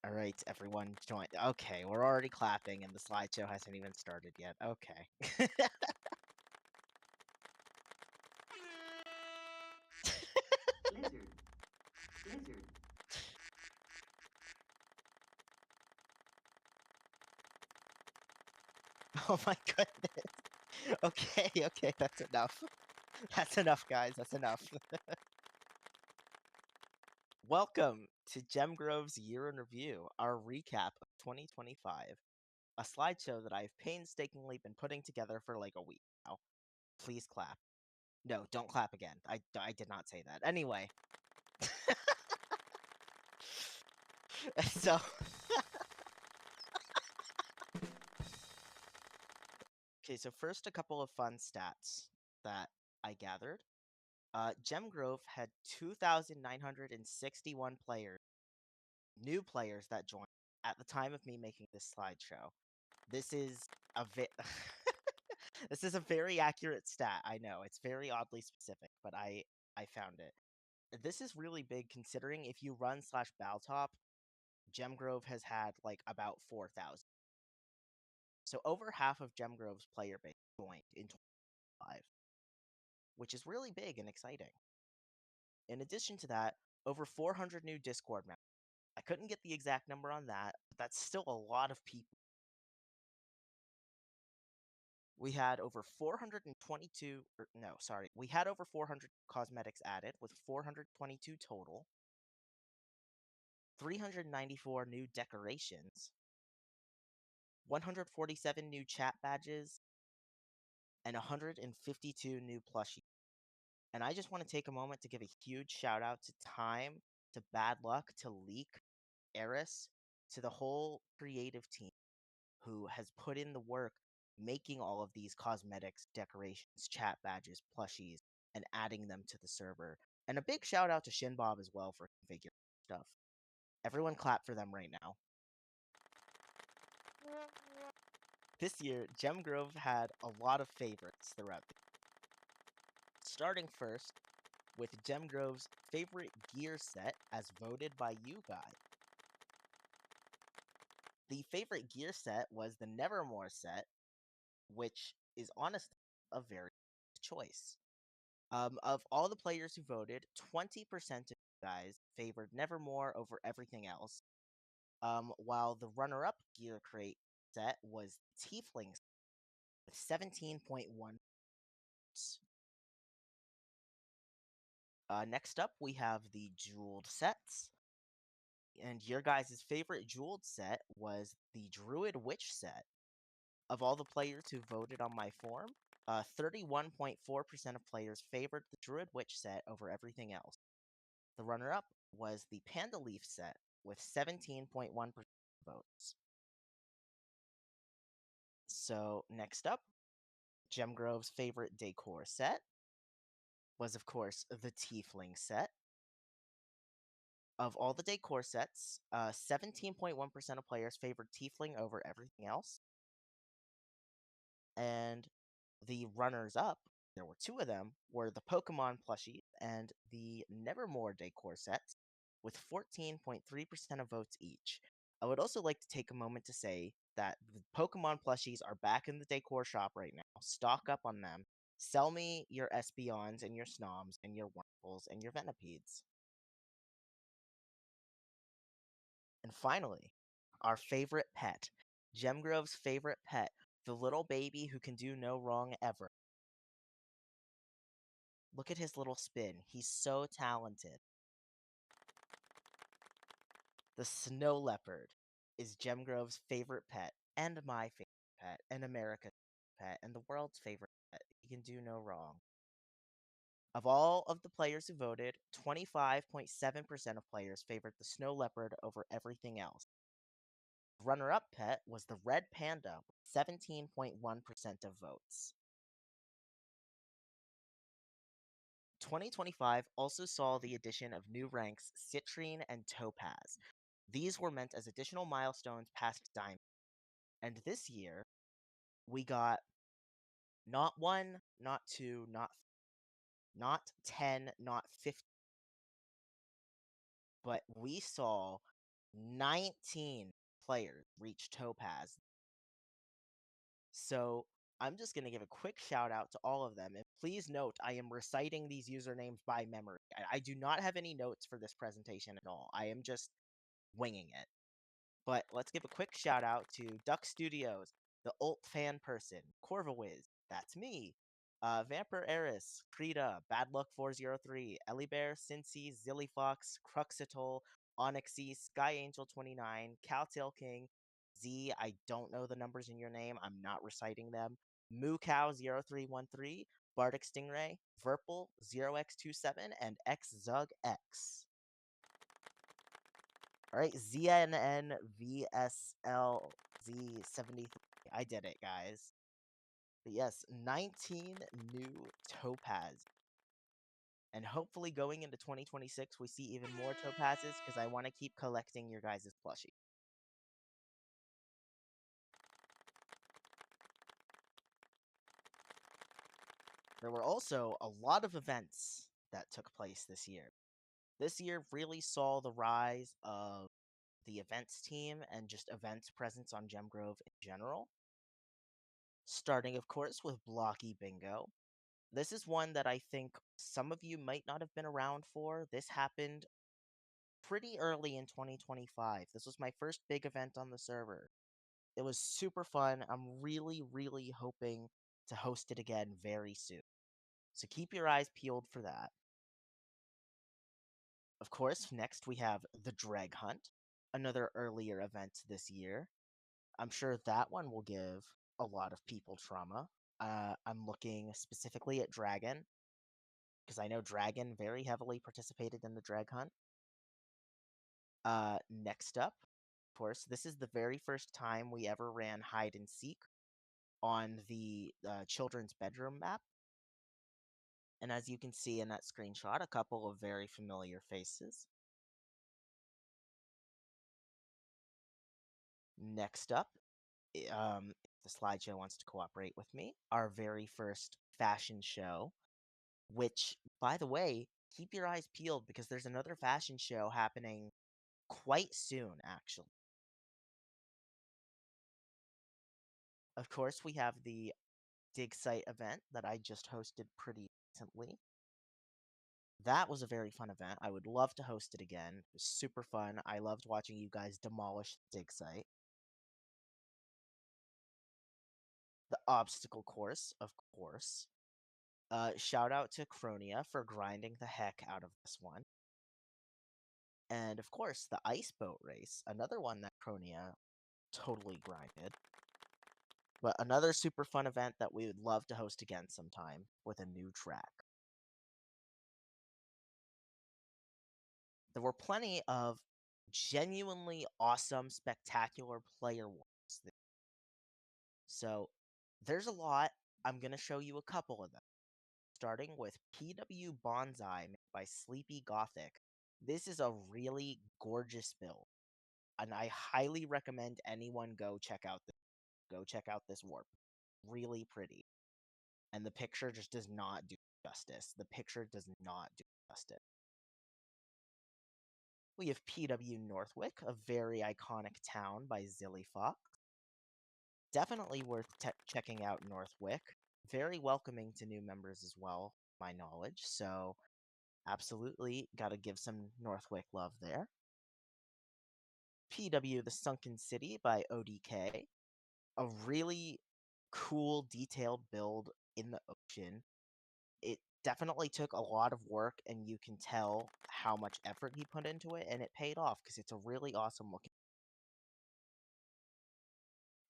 All right, everyone join. Okay, we're already clapping and the slideshow hasn't even started yet. Okay. Lizard. Lizard. Oh my goodness. Okay, that's enough. That's enough, guys. That's enough. Welcome to Gemgrove's Year in Review, our recap of 2025, a slideshow that I've painstakingly been putting together for like a week now. Please clap. No, don't clap again. I did not say that. Anyway. So. Okay, so first a couple of fun stats that I gathered. Gemgrove had 2,961 players, new players that joined at the time of me making this slideshow. This is a this is a very accurate stat. I know it's very oddly specific, but I found it. This is really big considering if you run /Baltop, Gemgrove has had like about 4,000. So over half of Gemgrove's player base joined in 2025, which is really big and exciting. In addition to that, over 400 new Discord members. I couldn't get the exact number on that, but that's still a lot of people. We had over 422, no, sorry, we had over 400 cosmetics added, with 422 total, 394 new decorations, 147 new chat badges, and 152 new plushies. And I just want to take a moment to give a huge shout out to Time, to Bad Luck, to Leak, Eris, to the whole creative team who has put in the work making all of these cosmetics, decorations, chat badges, plushies, and adding them to the server. And a big shout out to Shinbob as well for configuring stuff. Everyone clap for them right now. This year, Gemgrove had a lot of favorites throughout the year. Starting first with Gemgrove's favorite gear set as voted by you guys. The favorite gear set was the Nevermore set, which is honestly a very good choice. Of all the players who voted, 20% of you guys favored Nevermore over everything else, while the runner-up gear crate set was Tiefling with 17.1. Next up, we have the Jeweled sets. And your guys' favorite Jeweled set was the Druid Witch set. Of all the players who voted on my form, 31.4% of players favored the Druid Witch set over everything else. The runner-up was the Panda Leaf set with 17.1% votes. So next up, Gemgrove's favorite decor set was, of course, the Tiefling set. Of all the decor sets, 17.1% of players favored Tiefling over everything else. And the runners-up, there were two of them, were the Pokemon plushies and the Nevermore decor sets, with 14.3% of votes each. I would also like to take a moment to say that the Pokemon plushies are back in the decor shop right now. Stock up on them. Sell me your Espeons and your Snoms and your Wurmples and your Venopedes. And finally, our favorite pet, Gemgrove's favorite pet, the little baby who can do no wrong ever. Look at his little spin. He's so talented. The snow leopard is Gemgrove's favorite pet, and my favorite pet, and America's pet, and the world's favorite pet. He can do no wrong. Of all of the players who voted, 25.7% of players favored the snow leopard over everything else. Runner-up pet was the red panda with 17.1% of votes. 2025 also saw the addition of new ranks Citrine and Topaz. These were meant as additional milestones past Diamond. And this year, we got not 1, not 2, not 10, not 50, but we saw 19 players reached Topaz. So I'm just going to give a quick shout out to all of them. And please note, I am reciting these usernames by memory. I do not have any notes for this presentation at all. I am just winging it. But let's give a quick shout out to Duck Studios, the Ult Fan Person, Corvawiz, that's me, Vampire Eris, Krita, Bad Luck 403, Bear, Cincy, Zillyfox, Cruxitol, Onyxy, Sky Angel 29, Cowtail King, Z, I don't know the numbers in your name, I'm not reciting them, Moo Cow 0313, Bardic Stingray, Verpal 0x27, and XZug X. All right, ZNNVSLZ73. I did it, guys. But yes, 19 new Topaz. And hopefully going into 2026, we see even more Topazes because I want to keep collecting your guys' plushie. There were also a lot of events that took place this year. This year really saw the rise of the events team and just events presence on Gemgrove in general. Starting, of course, with Blocky Bingo. This is one that I think some of you might not have been around for. This happened pretty early in 2025. This was my first big event on the server. It was super fun. I'm really, really hoping to host it again very soon. So keep your eyes peeled for that. Of course, next we have the Dreg Hunt, another earlier event this year. I'm sure that one will give a lot of people trauma. I'm looking specifically at Dragon, because I know Dragon very heavily participated in the Dreg Hunt. Next up, of course, this is the very first time we ever ran hide and seek on the children's bedroom map. And as you can see in that screenshot, a couple of very familiar faces. Next up, if the slideshow wants to cooperate with me, our very first fashion show, which, by the way, keep your eyes peeled because there's another fashion show happening quite soon, actually. Of course, we have the dig site event that I just hosted pretty recently. That was a very fun event. I would love to host it again. It was super fun. I loved watching you guys demolish the dig site. The obstacle course, of course. Shout out to Cronia for grinding the heck out of this one. And of course, the ice boat race, another one that Cronia totally grinded. But another super fun event that we would love to host again sometime with a new track. There were plenty of genuinely awesome, spectacular player wars. So there's a lot. I'm going to show you a couple of them. Starting with PW Bonsai made by Sleepy Gothic. This is a really gorgeous build, and I highly recommend anyone go check out this warp. Really pretty. And the picture just does not do justice. The picture does not do justice. We have PW Northwick, a very iconic town by Zilly Fox. Definitely worth checking out Northwick. Very welcoming to new members as well, my knowledge. So absolutely got to give some Northwick love there. PW The Sunken City by ODK. A really cool, detailed build in the ocean. It definitely took a lot of work, and you can tell how much effort he put into it, and it paid off because it's a really awesome looking.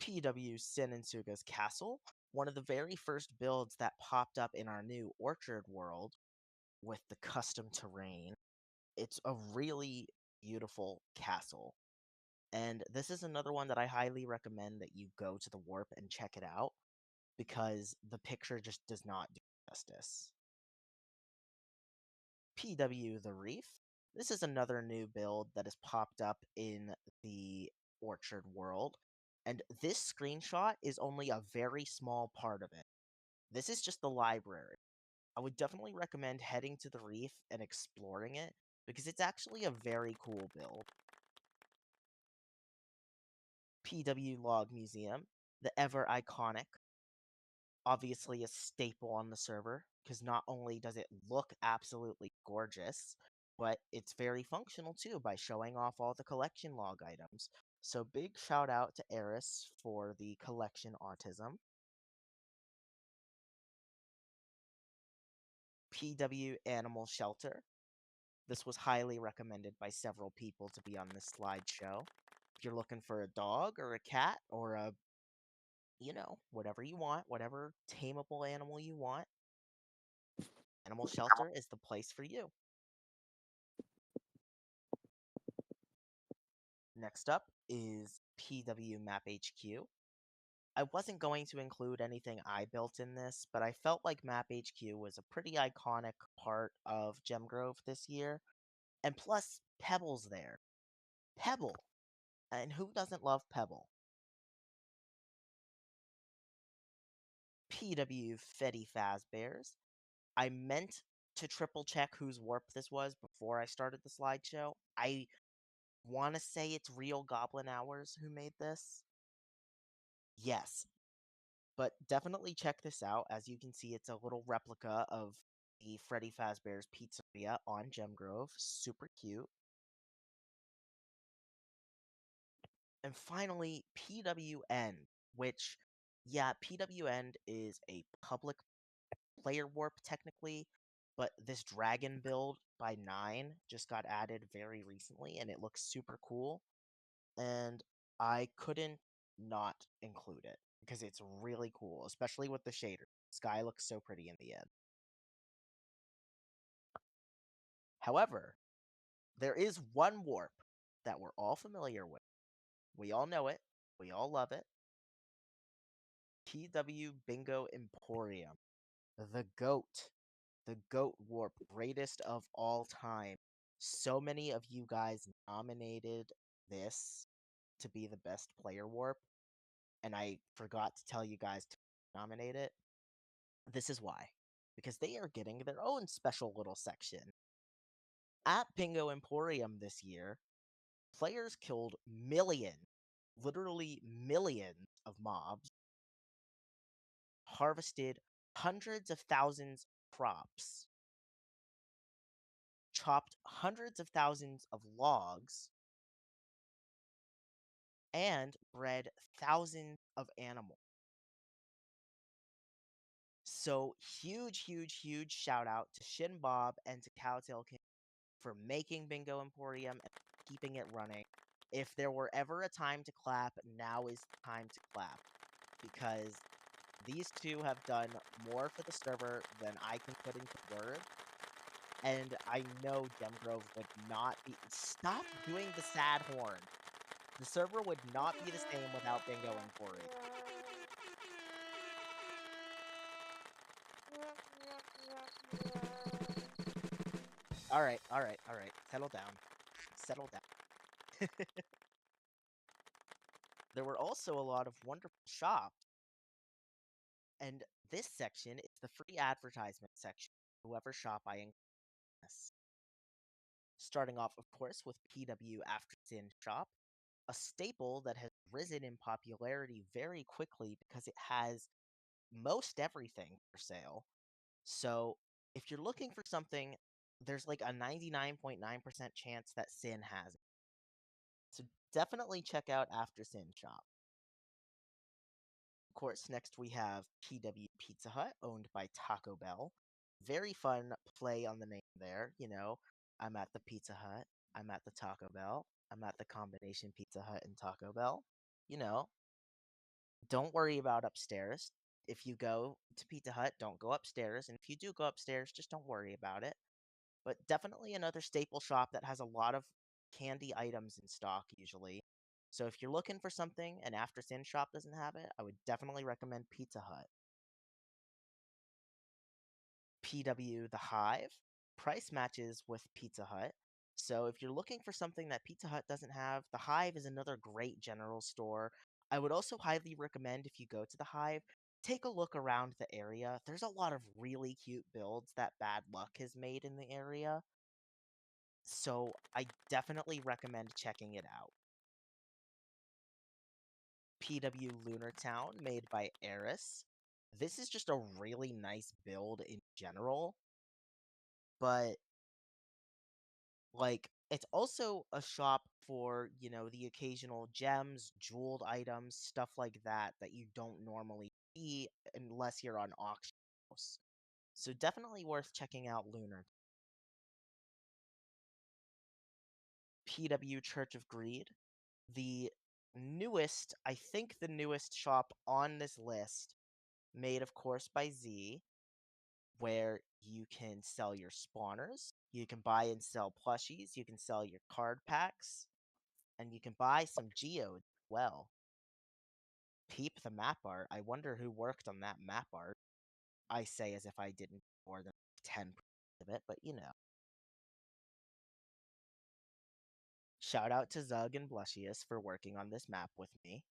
PW Sin and Suga's Castle, one of the very first builds that popped up in our new Orchard world with the custom terrain. It's a really beautiful castle. And this is another one that I highly recommend that you go to the warp and check it out because the picture just does not do justice. PW The Reef. This is another new build that has popped up in the Orchard world. And this screenshot is only a very small part of it. This is just the library. I would definitely recommend heading to the reef and exploring it because it's actually a very cool build. PW Log Museum, the ever iconic, obviously a staple on the server, because not only does it look absolutely gorgeous, but it's very functional too by showing off all the collection log items. So big shout out to Eris for the collection autism. PW Animal Shelter. This was highly recommended by several people to be on this slideshow. If you're looking for a dog or a cat or a, whatever you want, whatever tameable animal you want, Animal Shelter is the place for you. Next up is PW Map HQ. I wasn't going to include anything I built in this, but I felt like Map HQ was a pretty iconic part of Gemgrove this year. And plus, Pebble's there. Pebble! And who doesn't love Pebble? PW Fetty Fazbears. I meant to triple check whose warp this was before I started the slideshow. I want to say it's Real Goblin Hours who made this. Yes, but definitely check this out. As you can see, it's a little replica of the Freddy Fazbear's Pizzeria on Gemgrove. Super cute. And finally, PWN, which, yeah, PWN is a public player warp technically, but this dragon build by 9 just got added very recently, and it looks super cool. And I couldn't not include it because it's really cool, especially with the shader. Sky looks so pretty in the end. However, there is one warp that we're all familiar with. We all know it. We all love it. PW Bingo Emporium. The GOAT. The GOAT warp. Greatest of all time. So many of you guys nominated this to be the best player warp, and I forgot to tell you guys to nominate it. This is why. Because they are getting their own special little section. At Bingo Emporium this year, players killed millions, literally millions of mobs, harvested hundreds of thousands of crops, chopped hundreds of thousands of logs, and bred thousands of animals. So huge, huge, huge shout out to Shin Bob and to Cowtail King for making Bingo Emporium and keeping it running. If there were ever a time to clap, now is the time to clap. Because these two have done more for the server than I can put into words. And I know Gemgrove would not be. Stop doing the sad horn. The server would not be the same without Bingo Emporium. Alright, alright, alright. Settle down. Settle down. There were also a lot of wonderful shops, and this section is the free advertisement section. Whoever shop I include in this. Starting off, of course, with PW After Sin Shop, a staple that has risen in popularity very quickly because it has most everything for sale. So, if you're looking for something, there's like a 99.9% chance that Sin has it. So, definitely check out After Sin Shop. Of course, next we have PW Pizza Hut, owned by Taco Bell. Very fun play on the name there. I'm at the Pizza Hut, I'm at the Taco Bell, I'm at the combination Pizza Hut and Taco Bell. You know, don't worry about upstairs. If you go to Pizza Hut, don't go upstairs. And if you do go upstairs, just don't worry about it. But definitely another staple shop that has a lot of candy items in stock usually. So if you're looking for something and After Sin Shop doesn't have it, I would definitely recommend Pizza Hut. PW The Hive price matches with Pizza Hut. So if you're looking for something that Pizza Hut doesn't have, The Hive is another great general store. I would also highly recommend if you go to The Hive, take a look around the area. There's a lot of really cute builds that Bad Luck has made in the area. So I definitely recommend checking it out. PW Lunar Town made by Eris. This is just a really nice build in general, but like it's also a shop for, the occasional gems, jeweled items, stuff like that you don't normally see unless you're on auction house. So definitely worth checking out Lunar. PW Church of Greed, the I think the newest shop on this list, made of course by Z, where you can sell your spawners, you can buy and sell plushies, you can sell your card packs, and you can buy some geodes as well. Peep the map art. I wonder who worked on that map art. I say as if I didn't more than 10% of it, but Shout out to Zug and Blushius for working on this map with me.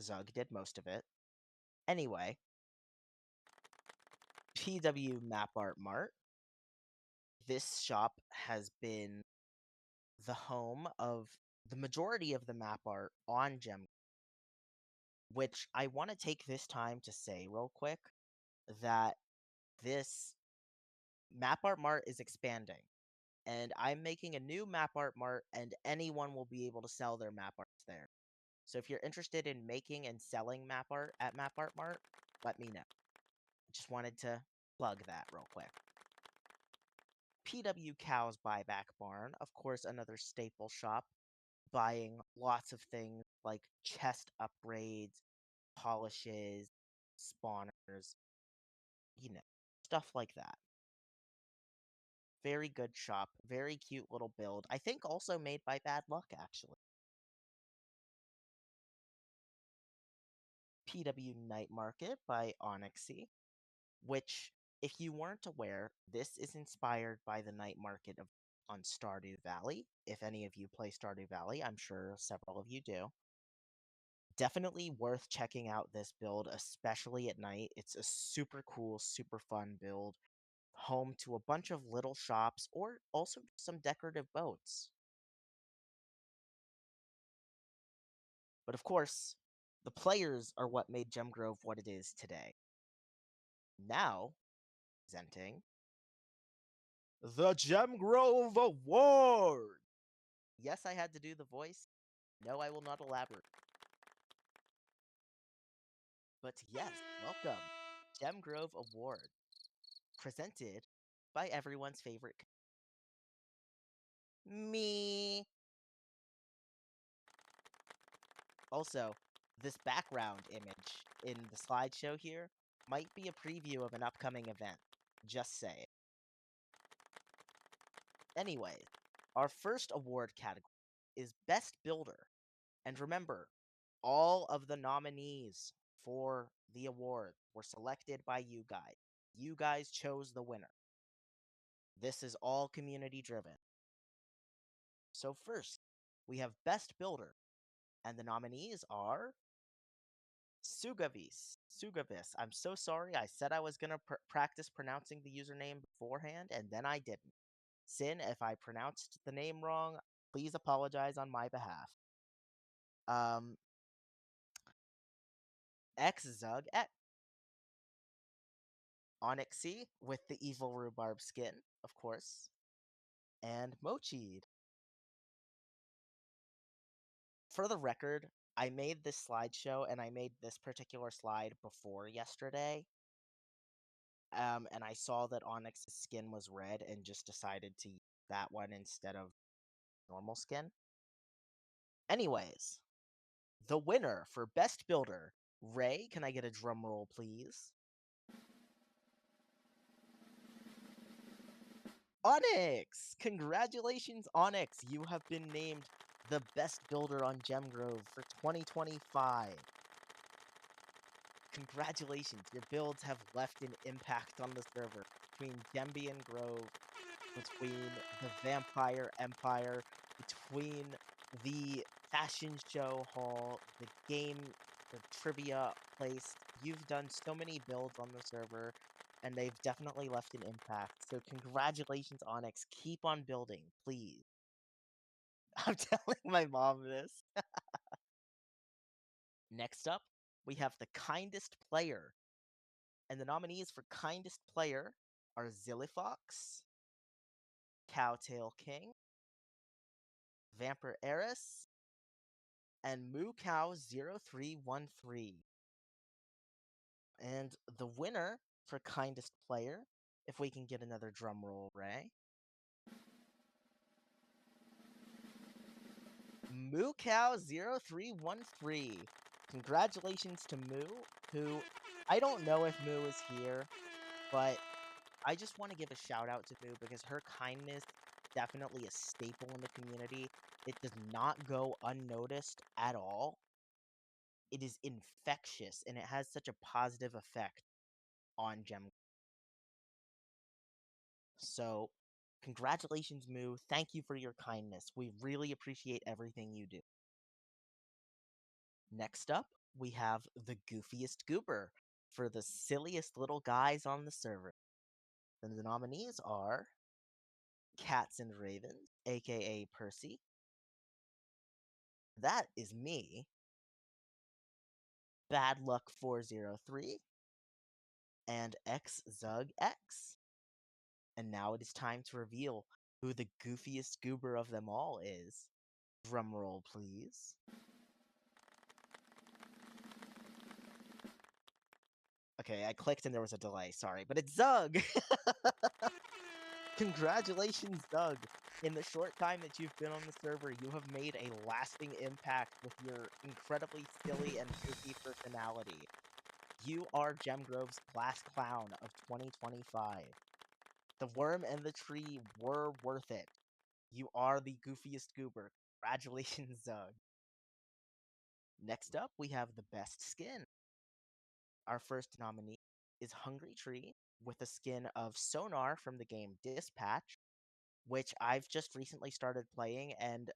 Zug did most of it. Anyway, PW Map Art Mart. This shop has been the home of the majority of the map art on Gem, which I want to take this time to say real quick that this Map Art Mart is expanding. And I'm making a new Map Art Mart, and anyone will be able to sell their map arts there. So if you're interested in making and selling map art at Map Art Mart, let me know. Just wanted to plug that real quick. PW Cows Buyback Barn, of course, another staple shop, buying lots of things like chest upgrades, polishes, spawners, stuff like that. Very good shop, very cute little build. I think also made by Bad Luck, actually. PW Night Market by Onyxy, which, if you weren't aware, this is inspired by the night market on Stardew Valley. If any of you play Stardew Valley, I'm sure several of you do. Definitely worth checking out this build, especially at night. It's a super cool, super fun build, home to a bunch of little shops or also some decorative boats. But of course, the players are what made Gemgrove what it is today. Now, presenting the Gemgrove Award! Yes, I had to do the voice. No, I will not elaborate. But yes, welcome, Gemgrove Award, presented by everyone's favorite me. Also, this background image in the slideshow here might be a preview of an upcoming event. Just say it. Anyways, our first award category is Best Builder. And remember, all of the nominees for the award were selected by you guys. You guys chose the winner. This is all community driven. So first, we have Best Builder, and the nominees are Sugavis. I'm so sorry. I said I was going to practice pronouncing the username beforehand, and then I didn't. Sin, if I pronounced the name wrong, please apologize on my behalf. Xzug, Onyxy with the evil rhubarb skin, of course, and Mochied. For the record, I made this slideshow and I made this particular slide before yesterday. And I saw that Onyx's skin was red and just decided to use that one instead of normal skin. Anyways, the winner for Best Builder, Ray, can I get a drum roll, please? Onyx! Congratulations, Onyx! You have been named the best builder on Gemgrove for 2025. Congratulations, your builds have left an impact on the server between Gembian Grove, between the Vampire Empire, between the fashion show hall, the game, the trivia place. You've done so many builds on the server, and they've definitely left an impact. So congratulations, Onyx. Keep on building, please. I'm telling my mom this. Next up, we have the kindest player. And the nominees for kindest player are Zillifox, Cowtail King, Vampire Heiress, and MooCow0313. And the winner for kindest player, if we can get another drum roll, Ray. MooCow0313. Congratulations to Moo, who I don't know if Moo is here, but I just want to give a shout out to Moo because her kindness definitely a staple in the community. It does not go unnoticed at all. It is infectious and it has such a positive effect on Gem. So, congratulations, Moo. Thank you for your kindness. We really appreciate everything you do. Next up, we have the goofiest goober for the silliest little guys on the server. And the nominees are Cats and Ravens, aka Percy. That is me. Bad Luck 403 and X Zug X. And now it is time to reveal who the goofiest goober of them all is. Drumroll, please. Okay, I clicked and there was a delay, sorry, but it's Zug! Congratulations, Zug! In the short time that you've been on the server, you have made a lasting impact with your incredibly silly and goofy personality. You are Gemgrove's class clown of 2025. The worm and the tree were worth it. You are the goofiest goober. Congratulations, Zug. Next up, we have the best skin. Our first nominee is Hungry Tree with a skin of Sonar from the game Dispatch, which I've just recently started playing, and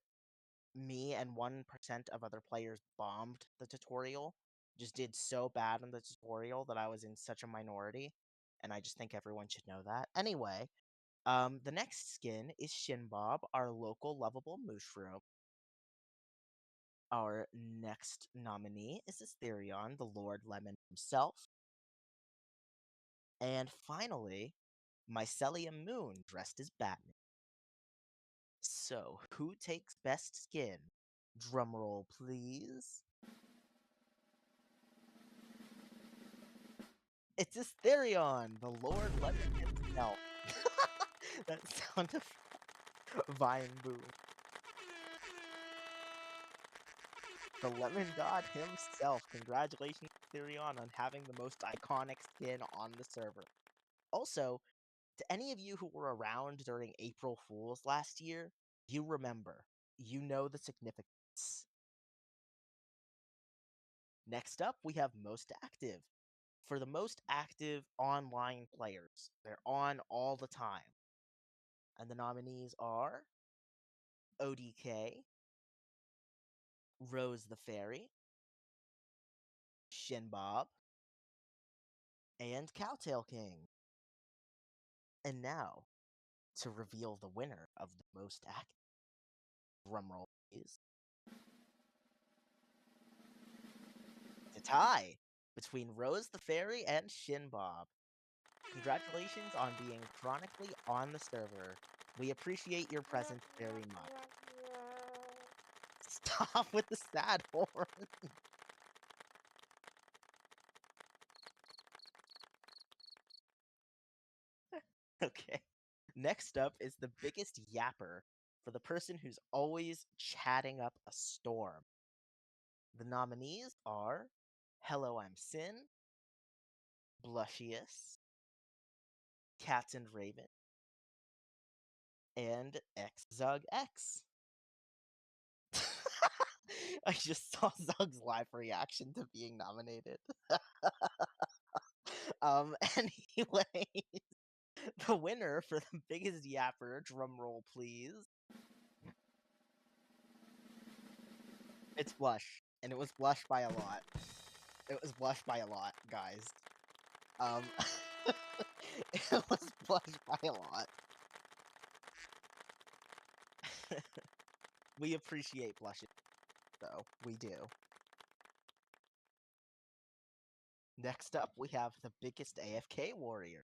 me and 1% of other players bombed the tutorial. Just did so bad on the tutorial that I was in such a minority, and I just think everyone should know that. Anyway, the next skin is Shinbob, our local lovable mushroom. Our next nominee is Asterion, the Lord Lemon himself. And finally, Mycelium Moon dressed as Batman. So, who takes best skin? Drumroll, please. It's Asterion, the Lord Lemon himself. That sound of Vine Boom. The Lemon God himself. Congratulations, Asterion, on having the most iconic skin on the server. Also, to any of you who were around during April Fools last year, you remember. You know the significance. Next up, we have Most Active. For the most active online players, they're on all the time. And the nominees are ODK, Rose the Fairy, Shinbob, and Cowtail King. And now, to reveal the winner of the most active, drumroll please. It's a tie between Rose the Fairy and Shinbob. Congratulations on being chronically on the server. We appreciate your presence very much. Stop with the sad horn. Okay. Next up is the biggest yapper for the person who's always chatting up a storm. The nominees are Hello, I'm Sin, Blushius, Cats and Raven, and Xzug X. I just saw Zug's live reaction to being nominated. Anyway, the winner for the biggest yapper, drumroll please. It's Blush, and it was Blush by a lot. It was Blush by a lot, guys. It was Blush by a lot. We appreciate blushes, though. We do. Next up, we have the biggest AFK warrior.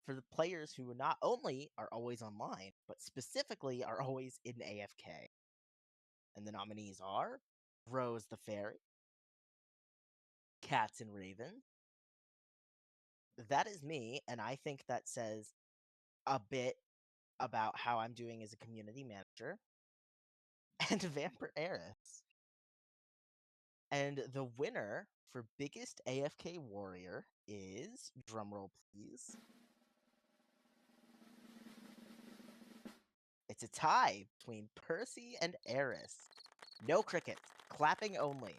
For the players who not only are always online, but specifically are always in AFK. And the nominees are Rose the Fairy, Cats and Ravens. That is me, and I think that says a bit about how I'm doing as a community manager. And Vampire Heiress. And the winner for biggest AFK warrior is, drumroll please, it's a tie between Percy and Eris. No crickets, clapping only.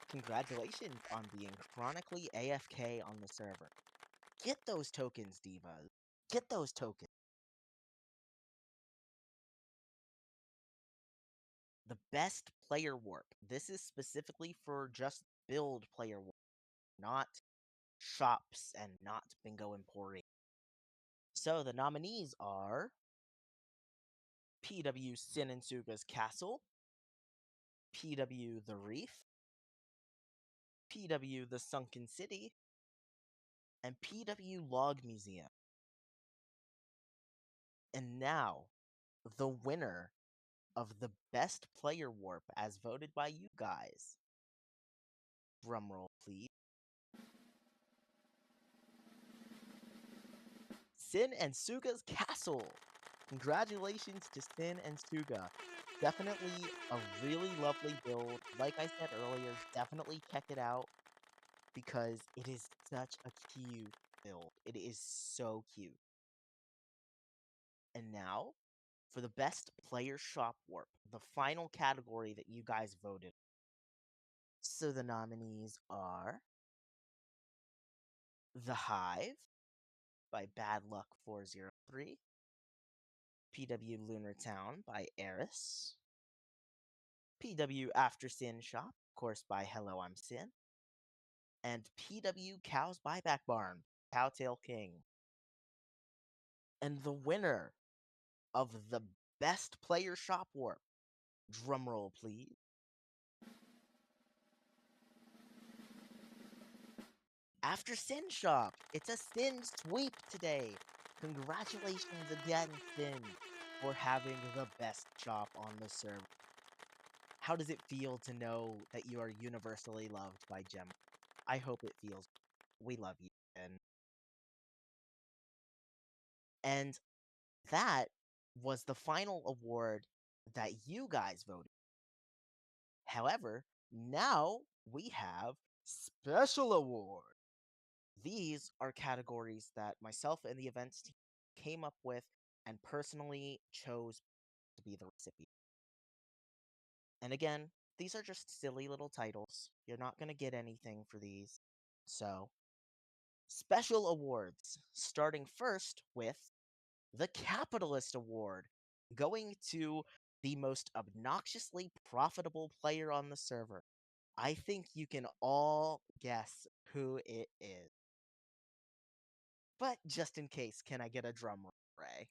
Congratulations on being chronically AFK on the server. Get those tokens, divas. Get those tokens. The best player warp. This is specifically for just build player warp, not shops and not Bingo Emporium. So the nominees are PW Sin and Suga's Castle, PW The Reef, PW The Sunken City, and PW Log Museum. And now, the winner of the best player warp as voted by you guys. Drumroll, please. Sin and Suga's Castle. Congratulations to Sin and Suga. Definitely a really lovely build. Like I said earlier, definitely check it out because it is such a cute build. It is so cute. And now, for the best player shop warp, the final category that you guys voted. So the nominees are The Hive by Bad Luck 403, PW Lunar Town by Eris, PW After Sin Shop, of course by Hello I'm Sin, and PW Cows Buyback Barn, Cowtail King. And the winner of the best player shop warp, drumroll please, After Sin Shop. It's a Sin sweep today. Congratulations again, Sin, for having the best shop on the server. How does it feel to know that you are universally loved by Gem? I hope it feels. We love you, Sin. And that was the final award that you guys voted. However, now we have special award. These are categories that myself and the events team came up with and personally chose to be the recipient. And again, these are just silly little titles. You're not going to get anything for these. So, special awards, starting first with the Capitalist Award, going to the most obnoxiously profitable player on the server. I think you can all guess who it is. But just in case, can I get a drum roll, Ray?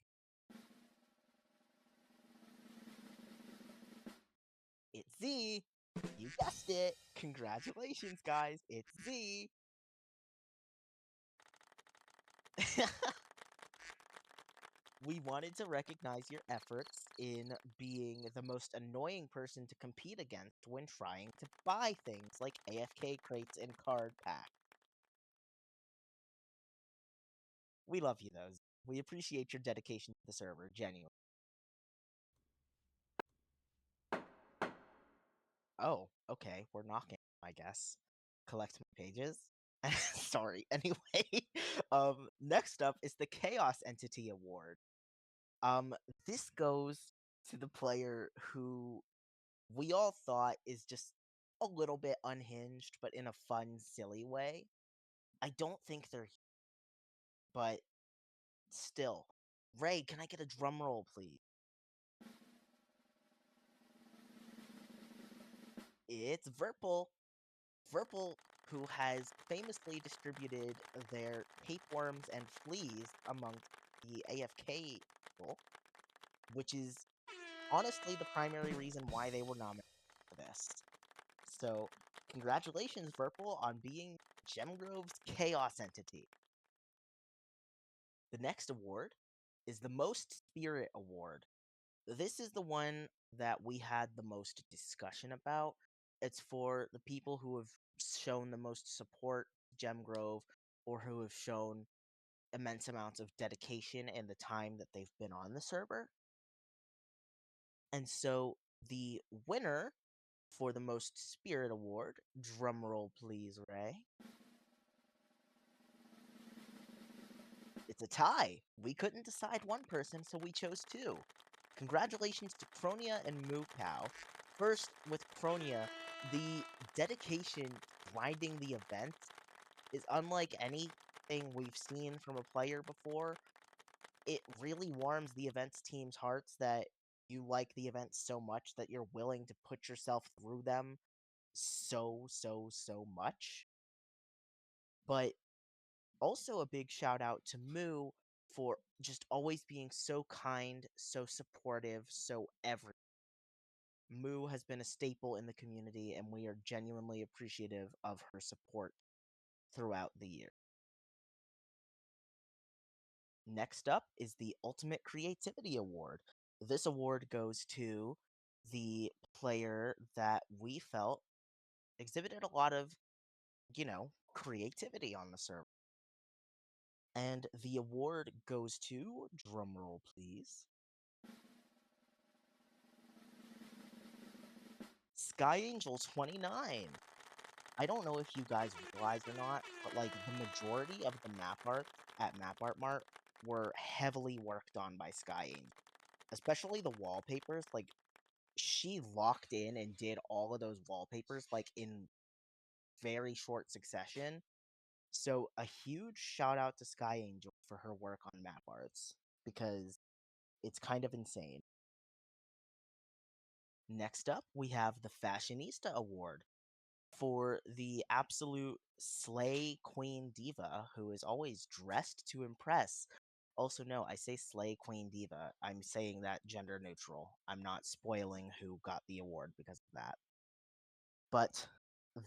It's Z. You guessed it. Congratulations, guys. It's Z. We wanted to recognize your efforts in being the most annoying person to compete against when trying to buy things like AFK crates and card packs. We love you, though. We appreciate your dedication to the server, genuinely. Oh, okay. We're knocking, I guess. Collect my pages. Sorry. Anyway, next up is the Chaos Entity Award. This goes to the player who we all thought is just a little bit unhinged, but in a fun, silly way. I don't think they're, but still. Ray, can I get a drum roll, please? It's Verpal. Verpal, who has famously distributed their tapeworms and fleas amongst the AFK people, which is honestly the primary reason why they were nominated for this. So, congratulations, Virpal, on being Gemgrove's Chaos Entity. The next award is the Most Spirit Award. This is the one that we had the most discussion about. It's for the people who have shown the most support to Gemgrove or who have shown immense amounts of dedication in the time that they've been on the server. And so the winner for the Most Spirit Award, drumroll please, Ray. It's a tie. We couldn't decide one person, so we chose two. Congratulations to Cronia and Moo Cow. First, with Cronia, the dedication to grinding the event is unlike anything we've seen from a player before. It really warms the events team's hearts that you like the events so much that you're willing to put yourself through them so much. But also a big shout out to Moo for just always being so kind, so supportive, so everything. Moo has been a staple in the community, and we are genuinely appreciative of her support throughout the year. Next up is the Ultimate Creativity Award. This award goes to the player that we felt exhibited a lot of, creativity on the server. And the award goes to, drumroll please, Sky Angel 29. I don't know if you guys realize or not, but like the majority of the map art at Map Art Mart were heavily worked on by Sky Angel. Especially the wallpapers. Like she locked in and did all of those wallpapers like in very short succession. So a huge shout out to Sky Angel for her work on map arts because it's kind of insane. Next up, we have the Fashionista Award for the absolute slay queen diva who is always dressed to impress. Also, no, I say slay queen diva. I'm saying that gender neutral. I'm not spoiling who got the award because of that. But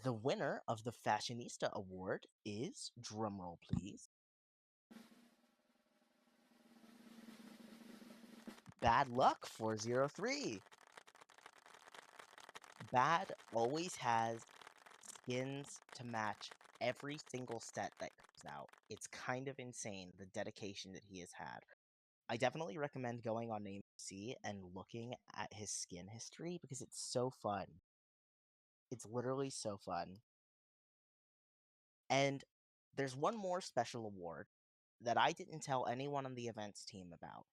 the winner of the Fashionista Award is, drumroll please, Bad Luck 403. Bad always has skins to match every single set that comes out. It's kind of insane the dedication that he has had. I definitely recommend going on NameC and looking at his skin history because it's so fun. It's literally so fun. And there's one more special award that I didn't tell anyone on the events team about,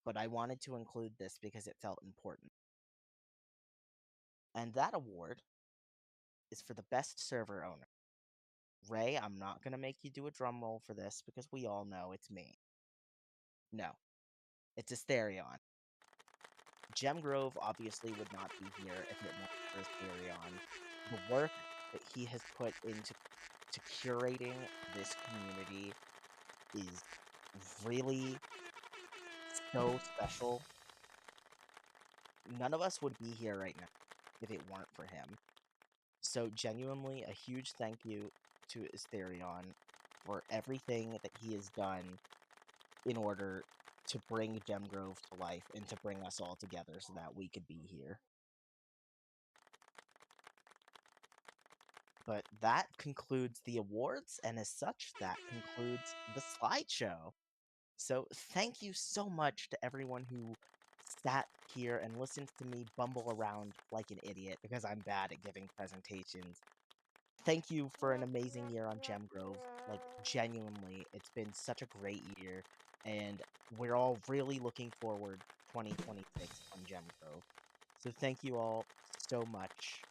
but I wanted to include this because it felt important. And that award is for the best server owner. Ray, I'm not going to make you do a drum roll for this because we all know it's me. No, it's Asterion. Gemgrove obviously would not be here if it weren't for Asterion. The work that he has put into curating this community is really so special. None of us would be here right now if it weren't for him. So genuinely, a huge thank you to Asterion for everything that he has done in order to bring Gemgrove to life and to bring us all together so that we could be here. But that concludes the awards, and as such, that concludes the slideshow. So thank you so much to everyone who sat here and listened to me bumble around like an idiot because I'm bad at giving presentations. Thank you for an amazing year on Gemgrove. Like, genuinely, it's been such a great year, and we're all really looking forward to 2026 on Gemgrove. So thank you all so much.